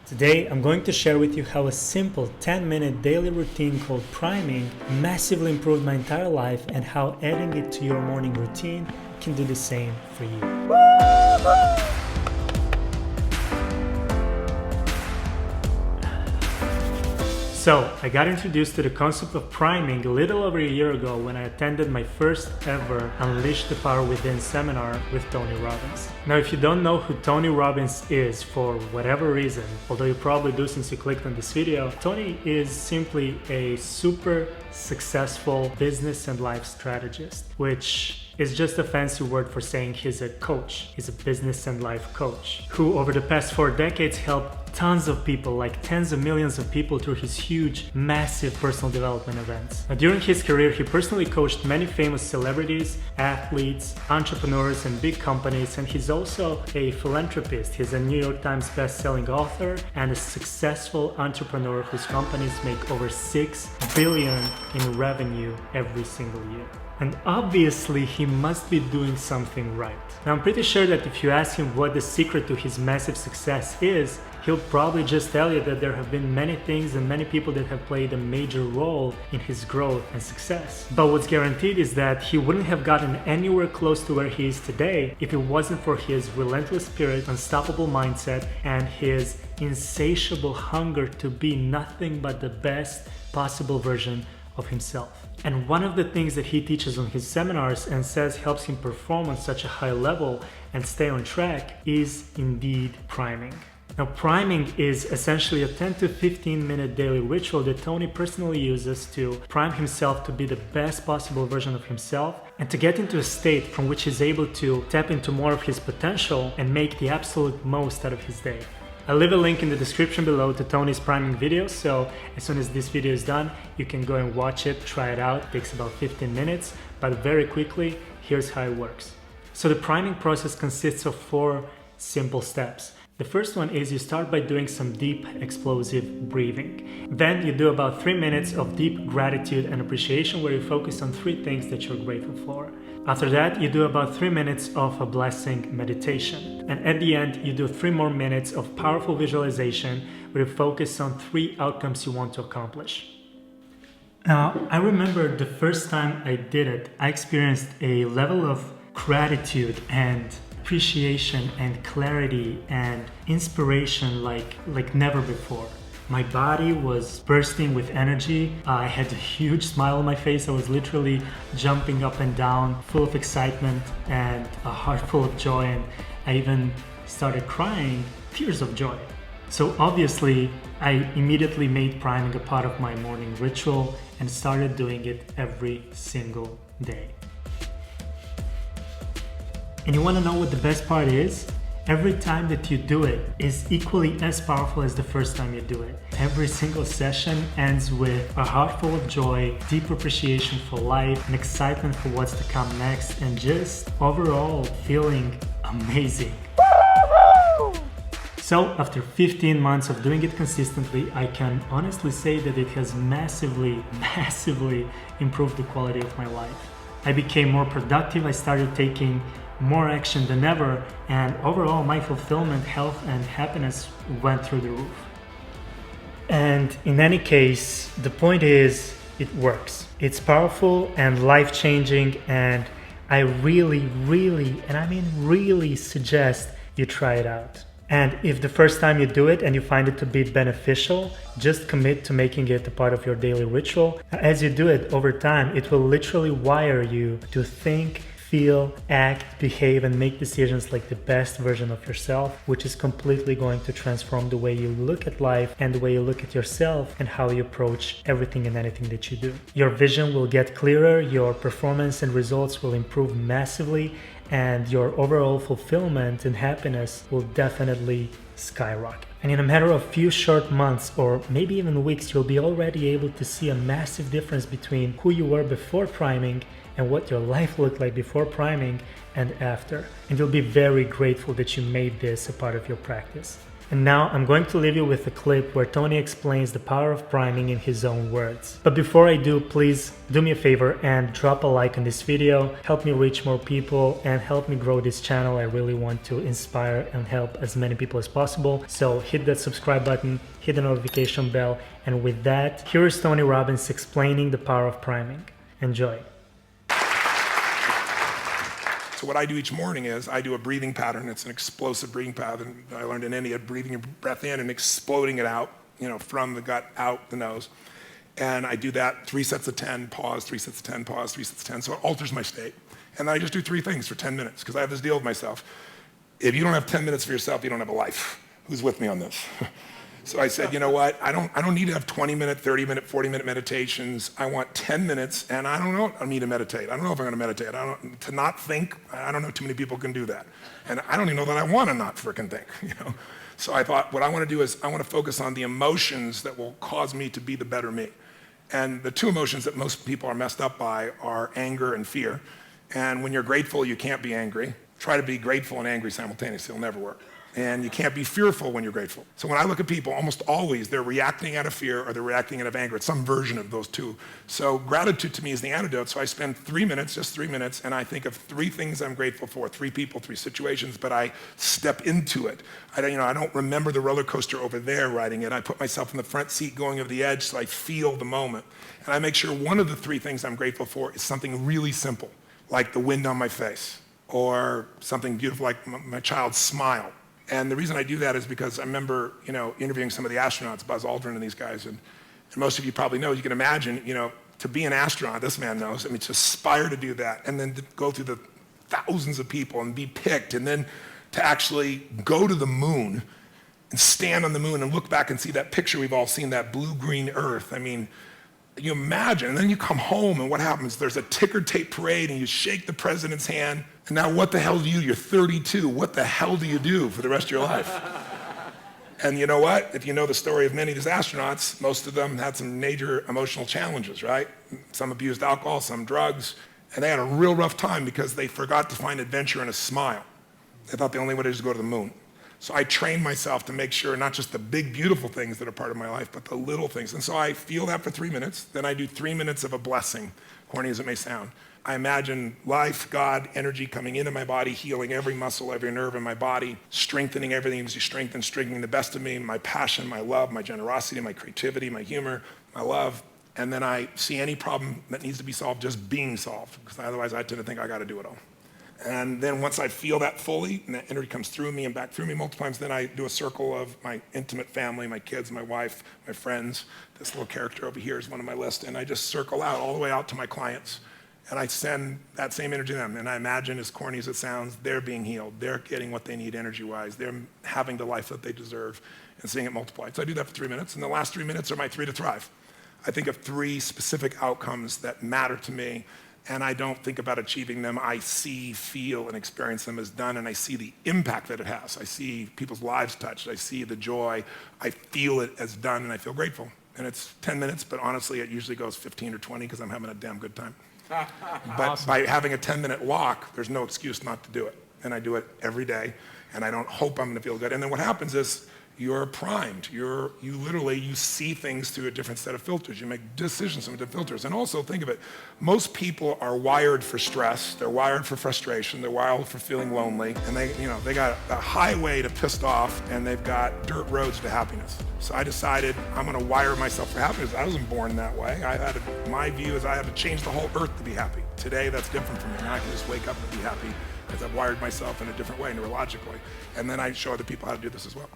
Today, I'm going to share with you how a simple 10-minute daily routine called priming massively improved my entire life and how adding it to your morning routine can do the same for you. So, I got introduced to the concept of priming a little over a year ago when I attended my first ever Unleash the Power Within seminar with Tony Robbins. Now, if you don't know who Tony Robbins is for whatever reason, although you probably do since you clicked on this video, Tony is simply a super successful business and life strategist, which is just a fancy word for saying he's a coach. He's a business and life coach who over the past 4 decades helped tons of people, like tens of millions of people, through his huge, massive personal development events. Now, during his career, he personally coached many famous celebrities, athletes, entrepreneurs, and big companies, and he's also a philanthropist. He's a New York Times best-selling author and a successful entrepreneur whose companies make over $6 billion in revenue every single year. And obviously, he must be doing something right. Now, I'm pretty sure that if you ask him what the secret to his massive success is, he'll probably just tell you that there have been many things and many people that have played a major role in his growth and success. But what's guaranteed is that he wouldn't have gotten anywhere close to where he is today if it wasn't for his relentless spirit, unstoppable mindset, and his insatiable hunger to be nothing but the best possible version of himself. And one of the things that he teaches on his seminars and says helps him perform on such a high level and stay on track is indeed priming. Now, priming is essentially a 10 to 15 minute daily ritual that Tony personally uses to prime himself to be the best possible version of himself and to get into a state from which he's able to tap into more of his potential and make the absolute most out of his day. I'll leave a link in the description below to Tony's priming video, so as soon as this video is done, you can go and watch it, try it out. It takes about 15 minutes, but very quickly, here's how it works. So the priming process consists of 4 simple steps. The first one is you start by doing some deep, explosive breathing. Then you do about 3 minutes of deep gratitude and appreciation where you focus on 3 things that you're grateful for. After that, you do about 3 minutes of a blessing meditation. And at the end, you do 3 more minutes of powerful visualization where you focus on 3 outcomes you want to accomplish. Now, I remember the first time I did it, I experienced a level of gratitude and appreciation and clarity and inspiration like never before. My body was bursting with energy. I had a huge smile on my face. I was literally jumping up and down, full of excitement and a heart full of joy. And I even started crying tears of joy. So obviously, I immediately made priming a part of my morning ritual and started doing it every single day. And you want to know what the best part is? Every time that you do it is equally as powerful as the first time you do it. Every single session ends with a heart full of joy, deep appreciation for life, and excitement for what's to come next, and just overall feeling amazing. So after 15 months of doing it consistently, I can honestly say that it has massively improved the quality of my life. I became more productive, I started taking more action than ever, and overall my fulfillment, health, and happiness went through the roof. And in any case, the point is, it works. It's powerful and life-changing, and I really, and I mean really suggest you try it out. And if the first time you do it and you find it to be beneficial, just commit to making it a part of your daily ritual. As you do it over time, it will literally wire you to think, feel, act, behave, and make decisions like the best version of yourself, which is completely going to transform the way you look at life and the way you look at yourself and how you approach everything and anything that you do. Your vision will get clearer, your performance and results will improve massively, and your overall fulfillment and happiness will definitely skyrocket. And in a matter of few short months or maybe even weeks, you'll be already able to see a massive difference between who you were before priming and what your life looked like before priming and after. And you'll be very grateful that you made this a part of your practice. And now I'm going to leave you with a clip where Tony explains the power of priming in his own words. But before I do, please do me a favor and drop a like on this video, help me reach more people and help me grow this channel. I really want to inspire and help as many people as possible. So hit that subscribe button, hit the notification bell, and with that, here is Tony Robbins explaining the power of priming. Enjoy. So what I do each morning is I do a breathing pattern. It's an explosive breathing pattern I learned in India, breathing your breath in and exploding it out, from the gut, out the nose. And I do that 3 sets of 10, pause, 3 sets of 10, pause, 3 sets of 10. So it alters my state. And then I just do 3 things for 10 minutes because I have this deal with myself. If you don't have 10 minutes for yourself, you don't have a life. Who's with me on this? So I said, you know what? I don't need to have 20-minute, 30-minute, 40-minute meditations. I want 10 minutes, and I don't know I need to meditate. I don't know if I'm going to meditate. To not think, I don't know too many people can do that. And I don't even know that I want to not frickin' think, So I thought what I want to do is I want to focus on the emotions that will cause me to be the better me. And the 2 emotions that most people are messed up by are anger and fear. And when you're grateful, you can't be angry. Try to be grateful and angry simultaneously. It'll never work. And you can't be fearful when you're grateful. So when I look at people, almost always they're reacting out of fear or they're reacting out of anger. It's some version of those 2. So gratitude to me is the antidote. So I spend 3 minutes, just 3 minutes, and I think of 3 things I'm grateful for, 3 people, 3 situations, but I step into it. I don't remember the roller coaster over there riding it. I put myself in the front seat going over the edge so I feel the moment. And I make sure one of the 3 things I'm grateful for is something really simple, like the wind on my face, or something beautiful like my child's smile. And the reason I do that is because I remember, interviewing some of the astronauts, Buzz Aldrin and these guys, and most of you probably know, you can imagine, to be an astronaut, this man knows, to aspire to do that, and then to go through the thousands of people and be picked, and then to actually go to the moon and stand on the moon and look back and see that picture we've all seen, that blue-green Earth. You imagine, and then you come home and what happens? There's a ticker tape parade and you shake the president's hand. And now what the hell do you do? You're 32. What the hell do you do for the rest of your life? And you know what? If you know the story of many of these astronauts, most of them had some major emotional challenges, right? Some abused alcohol, some drugs. And they had a real rough time because they forgot to find adventure in a smile. They thought the only way to do is go to the moon. So I train myself to make sure not just the big, beautiful things that are part of my life, but the little things. And so I feel that for 3 minutes. Then I do 3 minutes of a blessing, corny as it may sound. I imagine life, God, energy coming into my body, healing every muscle, every nerve in my body, strengthening everything as you strengthening the best of me, my passion, my love, my generosity, my creativity, my humor, my love. And then I see any problem that needs to be solved just being solved, because otherwise I tend to think I got to do it all. And then once I feel that fully, and that energy comes through me and back through me multiple times, then I do a circle of my intimate family, my kids, my wife, my friends. This little character over here is one of my list. And I just circle out all the way out to my clients. And I send that same energy to them. And I imagine, as corny as it sounds, they're being healed. They're getting what they need energy-wise. They're having the life that they deserve and seeing it multiplied. So I do that for 3 minutes. And the last 3 minutes are my 3 to thrive. I think of 3 specific outcomes that matter to me. And I don't think about achieving them. I see, feel, and experience them as done, and I see the impact that it has. I see people's lives touched. I see the joy. I feel it as done, and I feel grateful. And it's 10 minutes, but honestly, it usually goes 15 or 20 because I'm having a damn good time. But awesome. By having a 10-minute walk, there's no excuse not to do it. And I do it every day, and I don't hope I'm going to feel good. And then what happens is you're primed. You see things through a different set of filters. You make decisions through different filters. And also think of it, most people are wired for stress. They're wired for frustration. They're wired for feeling lonely. And they got a highway to pissed off, and they've got dirt roads to happiness. So I decided I'm going to wire myself for happiness. I wasn't born that way. My view is I had to change the whole earth to be happy. Today, that's different for me. Now I can just wake up and be happy because I've wired myself in a different way, neurologically. And then I show other people how to do this as well.